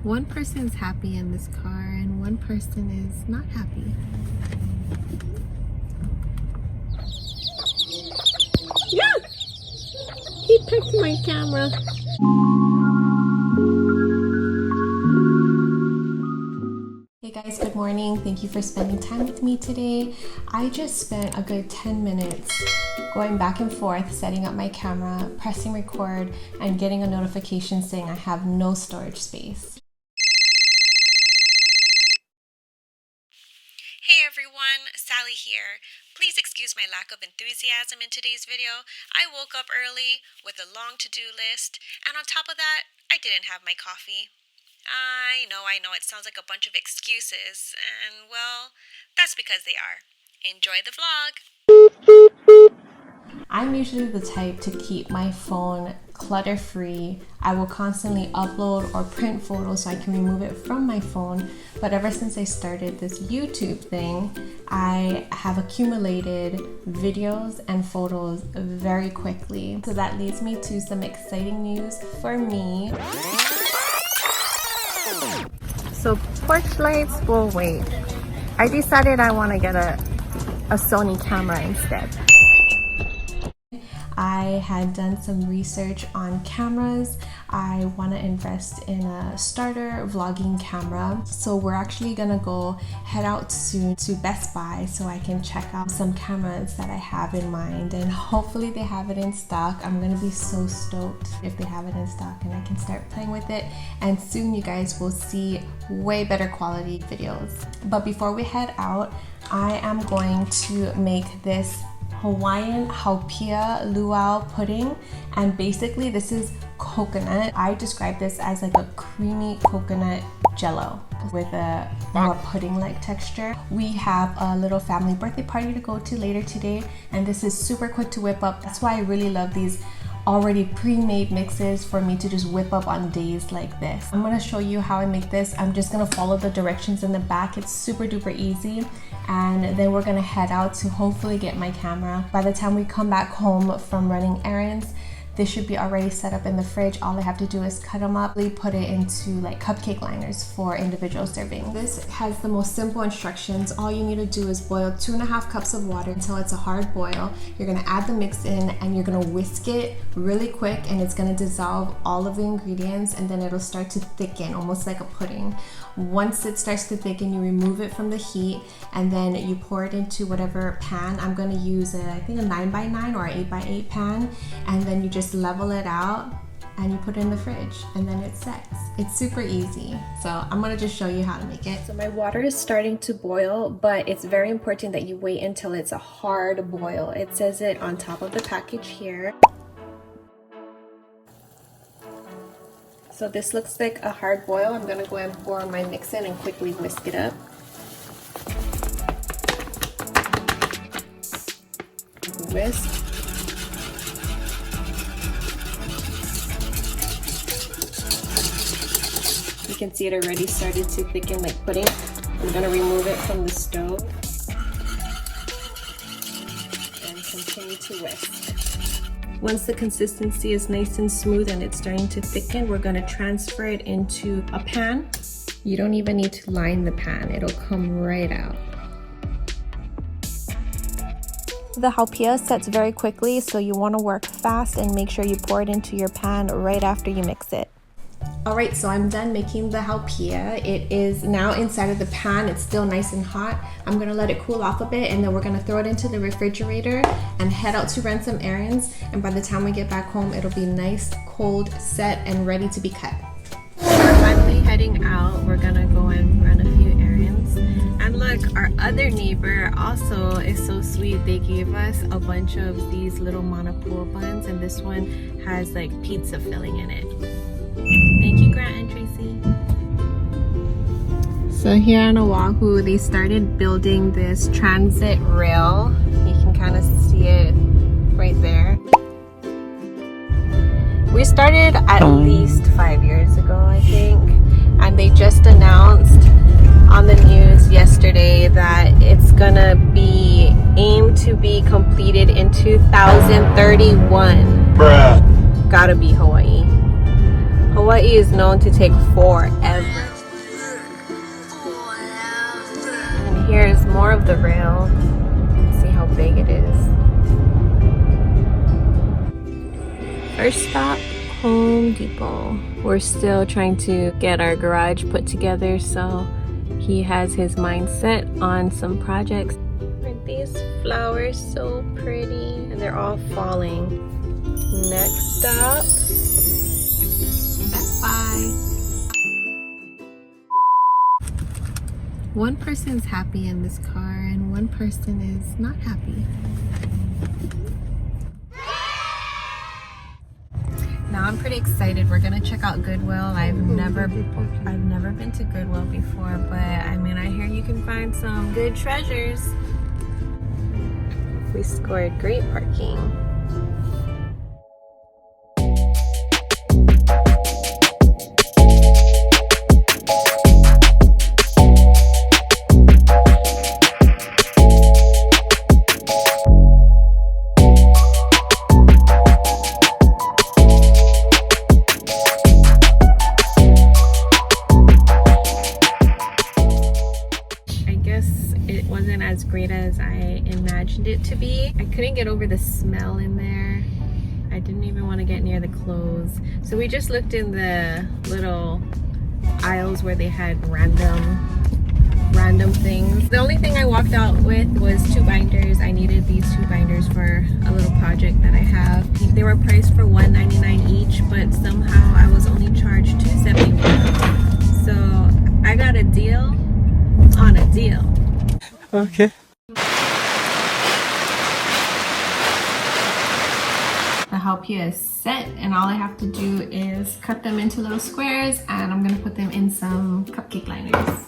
One person is happy in this car and one person is not happy. Yeah! He picked my camera. Hey guys, good morning. Thank you for spending time with me today. I just spent a good 10 minutes going back and forth, setting up my camera, pressing record, and getting a notification saying I have no storage space. Hey everyone, Sally here. Please excuse my lack of enthusiasm in today's video. I woke up early with a long to-do list, and on top of that, I didn't have my coffee. I know, it sounds like a bunch of excuses, and well, that's because they are. Enjoy the vlog! I'm usually the type to keep my phone clutter-free. I will constantly upload or print photos so I can remove it from my phone. But ever since I started this YouTube thing, I have accumulated videos and photos very quickly. So that leads me to some exciting news for me. So porch lights will wait. I decided I want to get a Sony camera instead. I had done some research on cameras. I want to invest in a starter vlogging camera. So we're actually gonna go head out soon to Best Buy so I can check out some cameras that I have in mind, and hopefully they have it in stock. I'm gonna be so stoked if they have it in stock and I can start playing with it, and soon you guys will see way better quality videos. But before we head out, I am going to make this Hawaiian Haupia luau pudding, and basically this is coconut. I describe this as like a creamy coconut jello with a more pudding-like texture. We have a little family birthday party to go to later today, and this is super quick to whip up. That's why I really love these already pre-made mixes for me to just whip up on days like this. I'm gonna show you how I make this. I'm just gonna follow the directions in the back. It's super duper easy, and then we're gonna head out to hopefully get my camera. By the time we come back home from running errands, this should be already set up in the fridge. All I have to do is cut them up, put it into like cupcake liners for individual serving. This has the most simple instructions. All you need to do is boil 2.5 cups of water until it's a hard boil. You're gonna add the mix in and you're gonna whisk it really quick, and it's gonna dissolve all of the ingredients, and then it'll start to thicken, almost like a pudding. Once it starts to thicken, you remove it from the heat, and then you pour it into whatever pan. I'm gonna use I think a 9x9 or 8x8 pan, and then you just level it out and you put it in the fridge, and then it sets. It's super easy. So I'm gonna just show you how to make it. So my water is starting to boil, but it's very important that you wait until it's a hard boil. It says it on top of the package here. So this looks like a hard boil. I'm gonna go and pour my mix in and quickly whisk it up. Whisk. You can see it already started to thicken like pudding. I'm gonna remove it from the stove and continue to whisk. Once the consistency is nice and smooth and it's starting to thicken, we're gonna transfer it into a pan. You don't even need to line the pan, it'll come right out. The haupia sets very quickly, so you wanna work fast and make sure you pour it into your pan right after you mix it. Alright, so I'm done making the haupia. It is now inside of the pan. It's still nice and hot. I'm gonna let it cool off a bit, and then we're gonna throw it into the refrigerator and head out to run some errands. And by the time we get back home, it'll be nice, cold, set, and ready to be cut. We're finally heading out. We're gonna go and run a few errands. And look, our other neighbor also is so sweet. They gave us a bunch of these little manapool buns, and this one has like pizza filling in it. Thank you, Grant and Tracy. So here on Oahu, they started building this transit rail. You can kind of see it right there. We started at least 5 years ago, I think, and they just announced on the news yesterday that it's gonna be aimed to be completed in 2031. Bruh. Gotta be Hawaii. Hawaii is known to take forever. people. We're still trying to get our garage put together, so he has his mind set on some projects. Aren't these flowers so pretty? And they're all falling. Next stop, Best Buy. One person's happy in this car and one person is not happy. Now I'm pretty excited. We're gonna check out Goodwill. I've never been to Goodwill before, but I mean, I hear you can find some good treasures. We scored great parking. It wasn't as great as I imagined it to be. I couldn't get over the smell in there. I didn't even want to get near the clothes. So we just looked in the little aisles where they had random things. The only thing I walked out with was 2 binders. I needed these 2 binders for a little project that I have. They were priced for $1.99 each, but somehow I was only charged $2.71. So I got a deal on a deal. Okay. The Haupia is set, and all I have to do is cut them into little squares, and I'm gonna put them in some cupcake liners.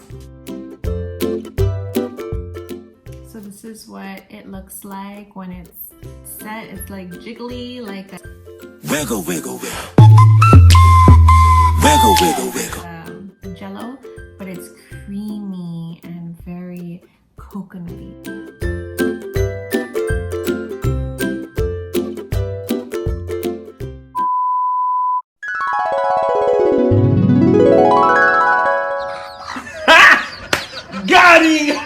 So this is what it looks like when it's set. It's like jiggly, like a Wiggle, wiggle, wiggle. Wiggle, wiggle, wiggle. Jello, but it's creamy and very coconutty. Got him!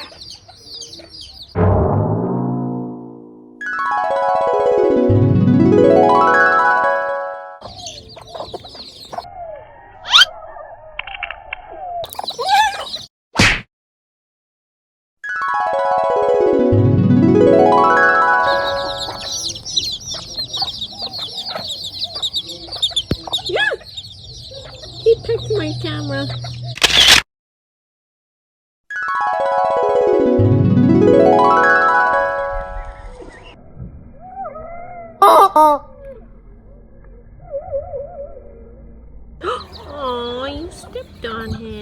He picked my camera. Oh, you stepped on him.